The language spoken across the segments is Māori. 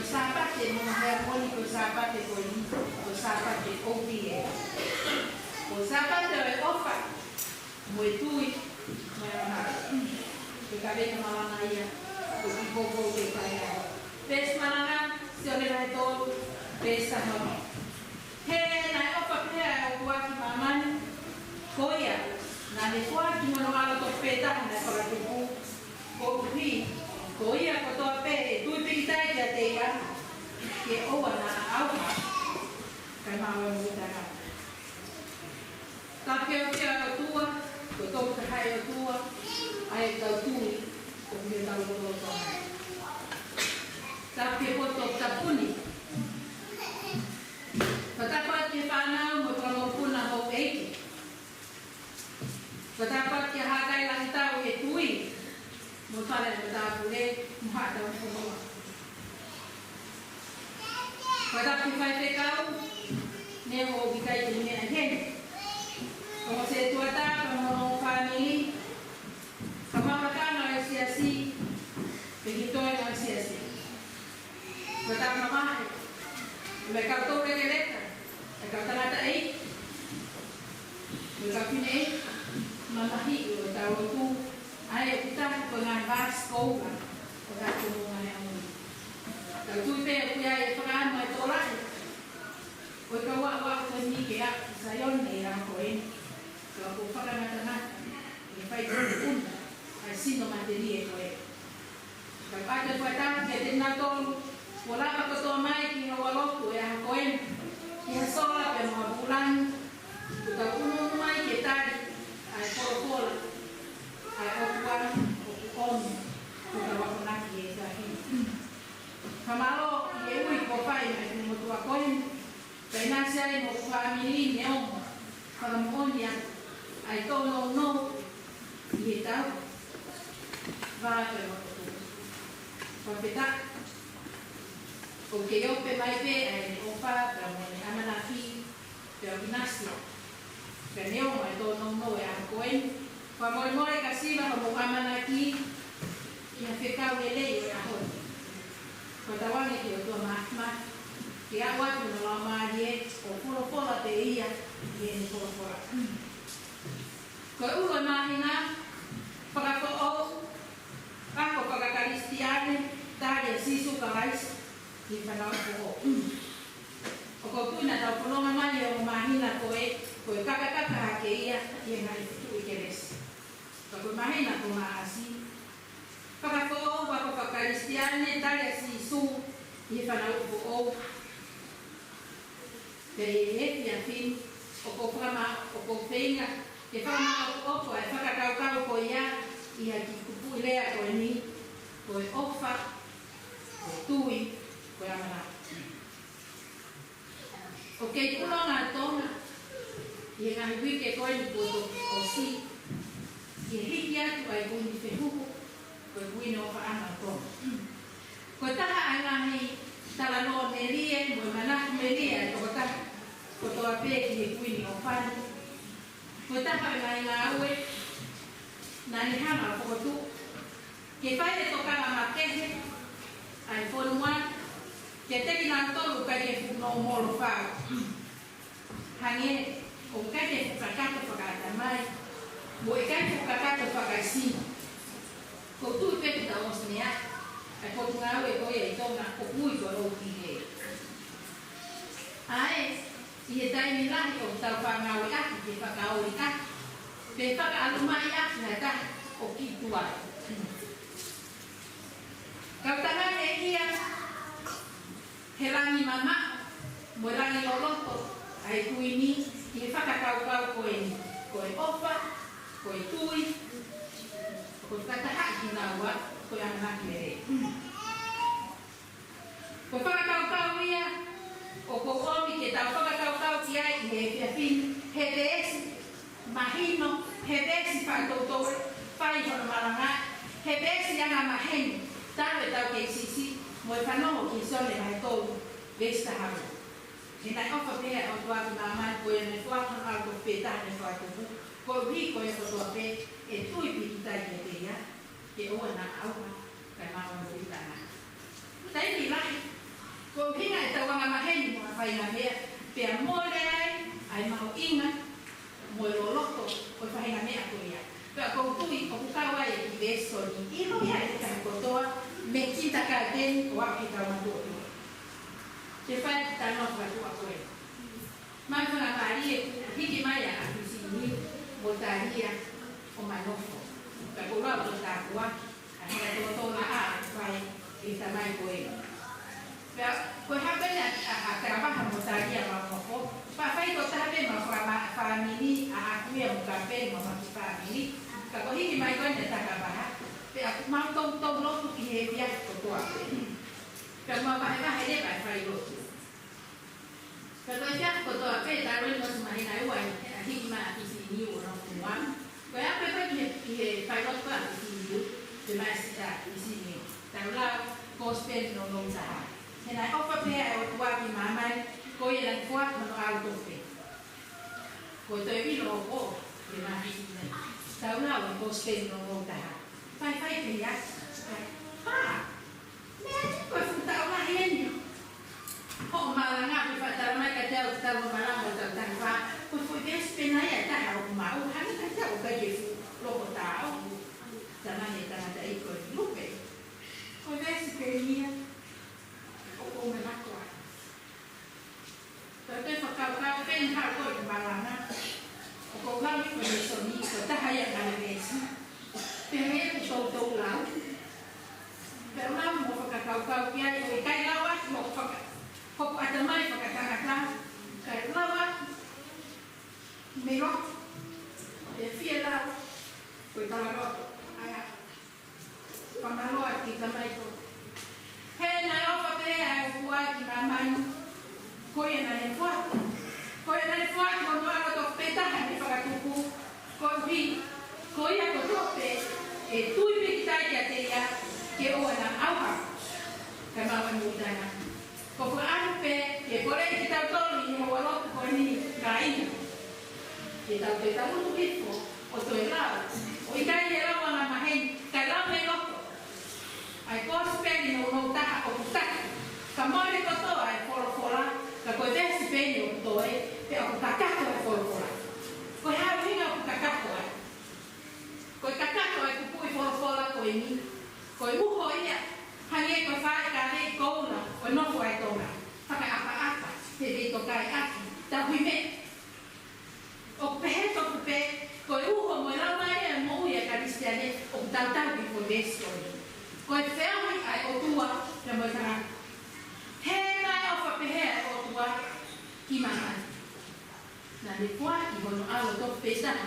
sapate mo harmonico sapate ko ni o sapate obie o sapate o ofa mo tui mo na ke kave na mala ia ko ibogo ke kaya pes mananga se ole na to pesa no he na ofa pe o wa ki mamani koia na le kwa ki mo ala to peta na para ku ko pi koia ko to pe tu pi tai ya te ya ke o na au ka ma wa mo ta ka ta ke o te o tua ko to ka hai o tua ai ta tu ko me ta lo lo to ta ke po to ta puni patapa ke pana mo tra mo puna ho eiki patapa ke ha kai lang tau e tui mo tale mo ta pule mo ha ta mo patapa ke fai te kau ne ho bikai te ne hen como se tuata como family kama makana ya siasi begitu ya siasi patapa mama mereka tu mereka leka mereka terata mereka punya mamahi tahu tu ayah kita penganbas kau kan orang hubungan yang kalau tu pe punya peran macam orang kau awak ni kaya saya ni orang kau ini kalau kau pakai macam ni baik pun asin materi kau kalau ada buatan jadi nato wala pa ko to mai ki hawalo ko ya ko en ki sola pe mo bulan ko ta uno mai ke tari ai ko ai o kuan o on ko ta wa ko na ki ta hi kamalo ye ui ko pai mai mo to ko en pe na sai mo family ne o para mo ya ai to no ye ta va pe mo to pa porque yo pe mai pe ai opa para mo amana fi pe gimnasia pe neo mai to no ya koen pa mo ka siba mo amana ki ia fe ka wele yo ya ho ko tawane ki to ma ki agua no la ma ye o puro te ia ye ni puro ko ulo imagina para ko o ako para cristiane tare sisu karais di panau ko o ko puna ta ko longa mai o mahina ko kaka ke ia ye ngai tu ikeres ko mahina ko maasi kaka ko wa ko kristiane tale si su di panau ko pe ye ya fin o ko fama o ko penga ke fama o ko e faka kau ko ia ia ki ku lea ko ni ko ofa tui ko amana okay ulo nga tona ye nga wike ko ni ko o si ye hikia tu ai ko ni fehu ko wino fa ana ko taha ana ni tala no nerie mo mana meria ko ta ko to ape ki wini o fa ko taha nga awe na ni hana ko tu ke fa de toka ma kehe ai for one que te kina tolu ka ye no molo fa hange o ka ye fakato fakata mai mo e ka fakato fakasi ko tu pe ta osnia ai ko nga we ko ye to na ko muy ko ro ki ai ye dai mi la ko ta fa nga we ka ki fa ka o ka pe fa ka alu mai ya na ta o ki tua ka ta na e ia helangi mama morangi loloto ai kuini ki whakakau ko e ofa ko e tui ko kataha ki nawa ko e anaki mere ko whakakau ia o ko omi ke tau whakakau ki ai he fiafin he desi mahino he desi whakatotoe whai hono maranga he desi anga maheni tawe tau ke sisi mo e whanoho ki sone mai tolu vesta haru. E nai ofa pea o tuatu nā mai ko e me tuatu nā ko pētā ne whātupu ko riko e kotoa pe e tui piki tai ke te ia ke oa nā auha kai mawa mo i tāna. Tai ni lai tui o kawa e beso ni ilo ya e ka kotoa me kita ka den wa ki ka mando te fai ta no fa tu a koe ma fa ma ri hiki mai a si ni botaria o manofo ka ko ra o ta wa a ka to na a fai e ta mai koe ko ha bene a trabaja botaria ma ko pa fai to ta be ma fa mini a ku ya ka be ma fa mini ka ko hiki mai ko ne ta ka ba pe aku mau tong lo tu ki he dia ko to a ka ma ba ha he ba fai lo ka to ya ko to a pe ta ro no ma ni nai wa hiki ma ki si ni o no wa ko ya pe pe ki he fai lo pa ki ni de ma sta ki si ni ta la ko spend no no sa he nai o pa pe o to a ki ma mai ko ye la fuat no auto pe ko to e lo ko de ma ki ni ta la ko spend no no ta fai che ya me poi fu ta una genio oh ma la nga fa ta mai ka ta ta ma la mo ta ta fa poi fu che spena ya ta ha ma o ha ta ta o ka je lo ko ta o ta ma ne ta ta i ko lu pe ko ve si pe mia o me na ko ta te fa ka pe ha ko ma la na o ko la mi ko so ni ko ta ha ya na le si Pengen betul-betul lau, karena mau pakai kau kia itu kai lawan mau pakai, kau ada mai pakai kata kai lawan, merok, via lau, kau tahu lo, ayah, pamaluan kita mai tu, hei naik apa ayah buat kita main, kau yang naik buat, kau mau tu peta hari pakai kuku, kau bi ko ia ko tope e tui me kita ia te ia ke o na awa ka ma mu dana ko ko pe ke pore kita toli ni mo lo ko ni kai ke ta te ta mu tu o to era o i kai era wa na mahen ka la me lo ai ko spe ni no ta o ta ka mo le ko to ai fora ka ko te spe ni o to e pe o ta ka ko fora ko ha vinga o ta ka ko ko kakato e kupui fora ko ni ko uho ia hange ko fa ka nei ko na ko no ko ai tona paka apa te de to kai aki ta huime o pe to pe ko uho mo la mai mo ia ka cristiane o ta bi ko beso ko e fe ai o tua te mo ta he na o fa pe he o tua ki mana na de kwa ki mo alo to pe ta na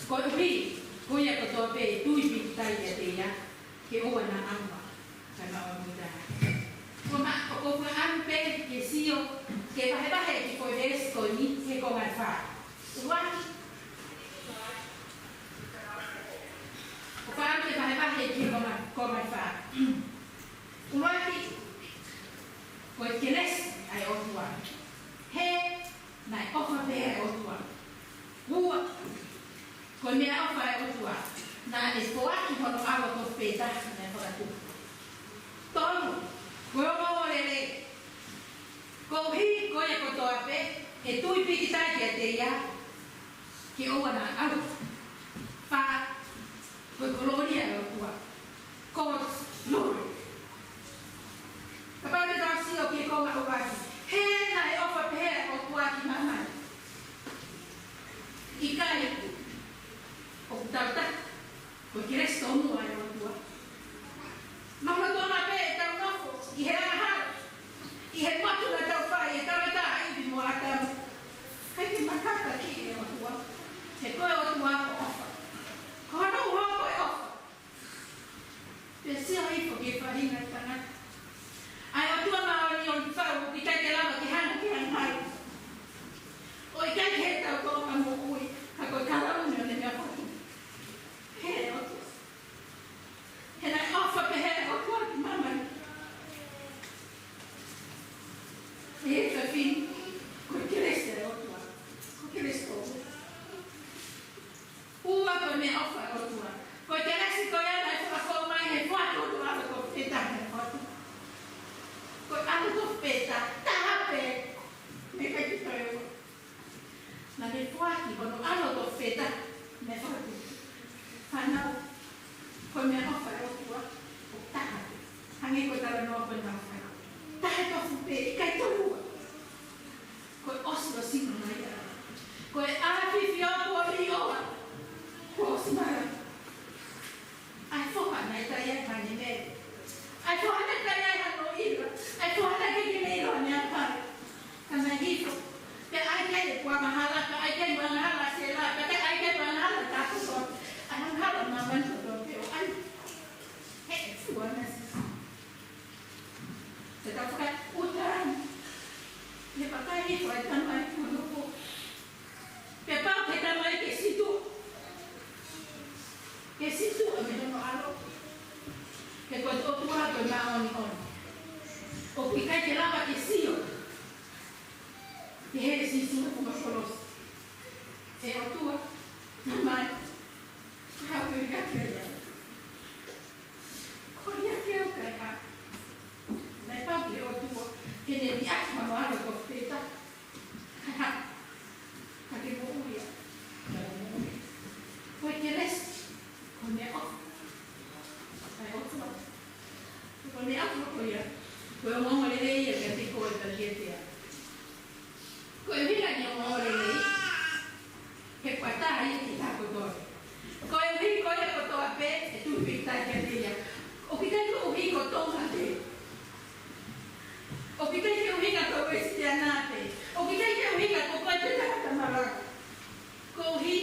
ko ri ko ia ko to pe tu i tai ia te ia ke o na amba ka na o muda ko ma ko an pe ke sio ke ba he ki ko des ko ni ke ko ga fa wa ko fa ke ba he ki ko ma fa wa ki ko ke les ai o tua he na o fa pe ai o tua wa ko me au fa o tua na e ko aki ko no alo ko peta na fa tu tonu ko mo le ko hi ko e ko to ape e tu i pikita ki te ia ki o na au fa ko kolonia o tua ko no ka pa da si o ki ko ma o ba he na e o fa pe o tua ki mama i kai o tata ko kire stomu ai o tua mama dona pe ta no i he ha i he matu na ta fa i ta ai bi mo ata kai ki makata ki o tua se ko o tua ko no ho ko o pe si ai ko ke fa ringa tana ai o tua ma o ni on fa o ki kai ke lava ki han mai o i kai he ta ko mo ui ka ko kala o ne me fa and I offer to have a good mama. Here's a thing. Good Christ, good Christ. Who are going to offer a good one? Good Christ, go out and for my head. What do you have to go to the good other to peta. Tape. Make it to you. Now, the 40, but I'm not of peta. Never. Hanau, ko me ofa o tua, o taha. Hangi ko tala no ko na ofa. Taha to fupe, kai to lua. Ko oslo sino na ia. Ko e afi fio ko rioa. Ko osmara. Ai foha na ita ia kani me. Ai foha na ita ia hano ira. Ai foha na kiki me iro ni apare. Kana hito. Te ai kene kwa mahala, ka ai kene mahala sela, ka te ai kene mahala tapu so. Ai mahala maman to do pe. Ai he fuana. Te ta fuka utan. Le papai hito ai tan mai kuno. Pe pa pe ta mai ke situ. Ke situ a me no alo. Ke ko to tua to na on. O pikai ke lava ke sio. E ele se ensina como choros. É a tua, mamãe. Ah, eu ia querer. Olha que eu quero. Não é para que eu tua. Que ele acha uma hora que eu feita. Aqui vou ir. Foi que eles começam. Aí eu tua. Começam a comer. Foi uma hora ele ia que tem coisa da gente. Ko e hira ni o ore lei, he kua taha i ki tā kotore. Ko e uhi ko e kotoa pe, e tu pitai kia tia. O pitai ko uhi ko tonga te. O pitai ke uhi ka tō esi te anate. O pitai ke uhi ka koko te taka maraka. Ko uhi,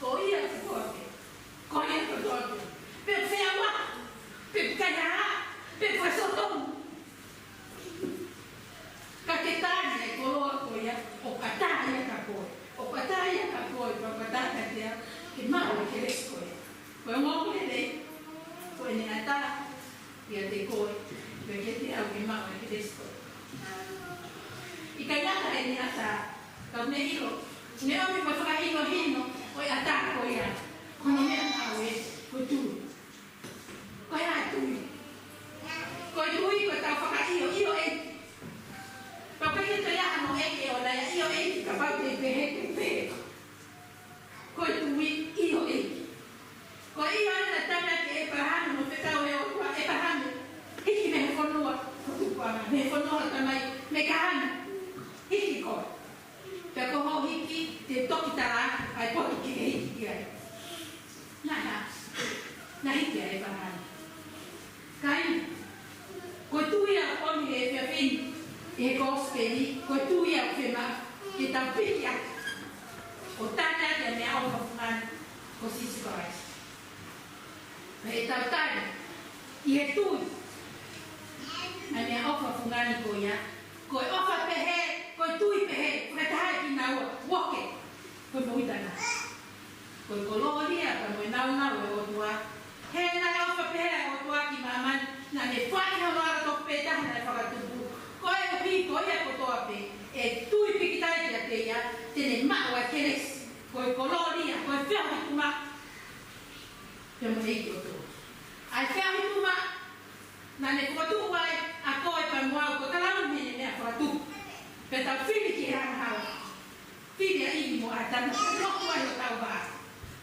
ko ia kotoa pe. Ko ia kotoa pe. Pe whea wa, pe pikai ha, pe kua sotonga. Ka ke tāne e koloa ko ia, o ka tāia ka koe. O ka tāia ka koe, o ka tāia tea, ke mau e ke resko ia. Koe ngōku e rei, koe ni a tā, ia te koe, koe ke te au ke mau e ke resko. I ka ngata e ni a tā, ka une ilo, ne omi koe whaka ilo hino, koe a tā koe ia. Kono mea mau e, koe tui. Koe a tui. Koe tui, koe tau whaka ilo e. Papai que te ia no eke o lai io e ka pau te pehe te pehe. Ko tu io e. Ko io ana tana ke e pahano no te tau e o tua e pahano. Hiki me whanua ko tu pana. Me whanua tamai me kahana. Hiki ko. Te koho hiki te toki tara ai poki ki e hiki ki ai. Na hiki e pahano. Kai. Ko tu ia oni e pia pini. E gospeli, ko tu ia fema, ke tau piki atu. O tana te mea o whafungan, ko sisi korais. E tau tana, i he tui. A mea o whafungan i ko ia. Ko e ofa pehe, ko e tui pehe, ko e taha ki nga ua, woke. Ko e moitana. Ko e koloria, ka mo e nau e o tua. He nai ofa pehe o tua ki maman, na me whai hanoara tok petaha na e whakatupu. Ko e uhi, ko ia kotoa pe, e tui pikitai kia te ia, tene maa e keres, ko e koloria, ko e whiahi tuma. Te mo eiki o tō. Ai whiahi tuma, na ne kukatu wai, a ko e pamuau, ko talamu mene mea whakatu. Pe tau whiri ki hanga hawa. Whiri a iwi mo a tana, ka roku ai o tau waa.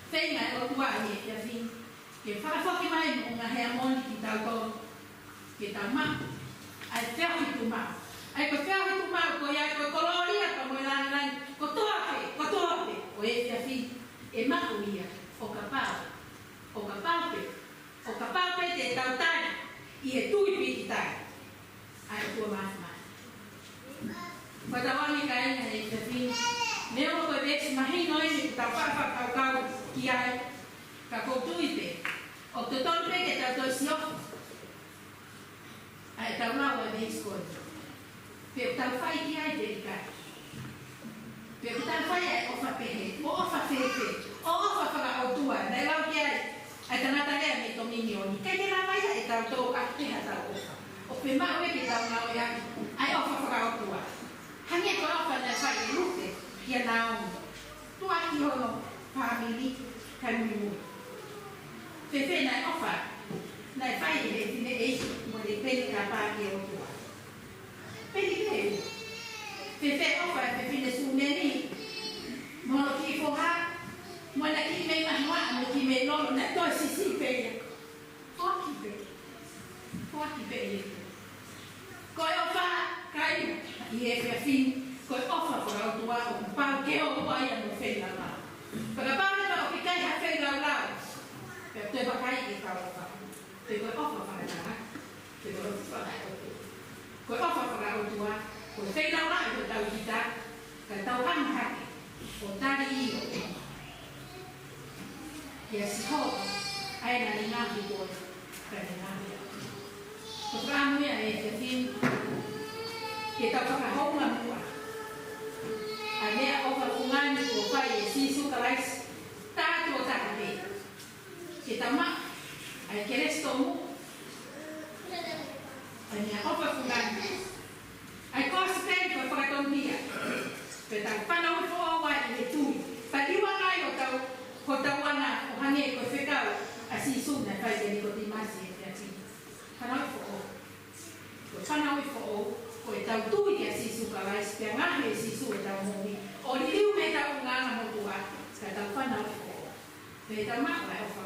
Whenga e o tua i e kia whing. Ke whakawhaki mai mo ngā hea moni ki tau tō. Ke tau maa. Ai whiahi tu mau. Ai ko whiahi tu mau, ko ia ko koloria, ko mo langi, ko toape, o e whiahi, e mahu ia, o ka pau pe te tau tai, i e tui piki tai. Ai o tua mahi. Ko tawani ka inga e whiahi, mea mo koe vesi mahino ene ku tau whakau kau ki ai, ka koutui pe, o te tonu pe ke tau toi siofu. Ai tau mau e veis koe. Pe tau whai ki ai te ikai. Pe tau whai e ofa pehe. O ofa pehe. O ofa whaka au tua. Nei lau ki ai. Ai tanata lea me to mini oni. Kei te la mai e tau tō ka teha tau ofa. O pe mau e ki tau mau e aki. Ai ofa whaka au tua. Hangi e koe ofa nei whai e lute. Kia na onu. Tua ki hono. Pāmili. Kai mui mui. Pe nai ofa. Nai whai e tine e mo le pene ka pāki o tua. Pene pene. Pe ofa e pene su neni. Mono ki foha. Mana ki me mahwa mo ki me no na to si pe. Toki pe. Ko yo fa kai e fe fin ko ofa ko au tua o pa ke o pa ia no fe la. Para pa na o ki kai ha fe la. Pe te ba kai ki ka o fa. Te ko ofa fa na. Te ko ofa fa. Ko ofa fa au tua ko fe la ko tau kita ka tau ang ha. O tari o. Ya si ho ai na ni na ki ko ka na. Ko ra mo ya e fin kita pagkahong mo. Ane ako pakungan ko pa Yesu Christ tato tabi. Kita ma ay Kristo mo. Ane ako pakungan. Ay cosplay ko pagkatong dia. Petang panahon po awa itu. Padiwa kayo tao ko tawana o hangi ko fikaw asisu na kay deni ko timasi ati. Panahon po. Panahon po. O tau tui ke sisu Christ ke ngahe sisu tau mohi o liu me tau ngana mo tua ka tau whanau ko me tau mak lai o